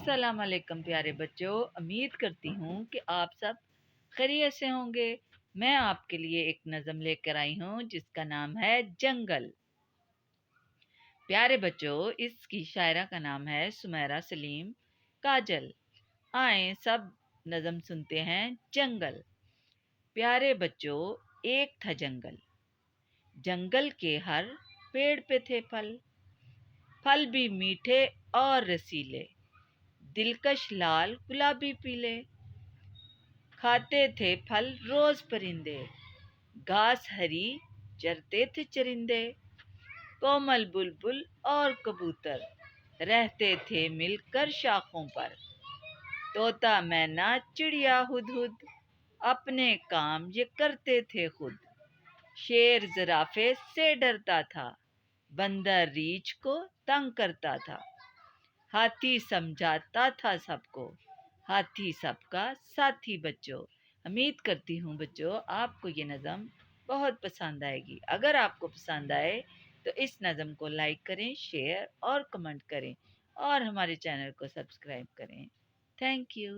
السلام علیکم پیارے بچوں، امید کرتی ہوں کہ آپ سب خیریت سے ہوں گے۔ میں آپ کے لیے ایک نظم لے کر آئی ہوں جس کا نام ہے جنگل۔ پیارے بچوں، اس کی شاعرہ کا نام ہے سمیرہ سلیم کاجل۔ آئیں سب نظم سنتے ہیں۔ جنگل۔ پیارے بچوں، ایک تھا جنگل، جنگل کے ہر پیڑ پہ تھے پھل، پھل بھی میٹھے اور رسیلے، دلکش لال گلابی پیلے، کھاتے تھے پھل روز پرندے، گھاس ہری چرتے تھے چرندے، کومل بلبل اور کبوتر رہتے تھے مل کر شاخوں پر، طوطا مینا چڑیا ہدہد اپنے کام یہ کرتے تھے خود، شیر زرافے سے ڈرتا تھا، بندر ریچھ کو تنگ کرتا تھا، ہاتھی سمجھاتا تھا سب کو، ہاتھی سب کا ساتھی۔ بچوں، امید کرتی ہوں بچوں آپ کو یہ نظم بہت پسند آئے گی۔ اگر آپ کو پسند آئے تو اس نظم کو لائک کریں، شیئر اور کمنٹ کریں اور ہمارے چینل کو سبسکرائب کریں۔ Thank you.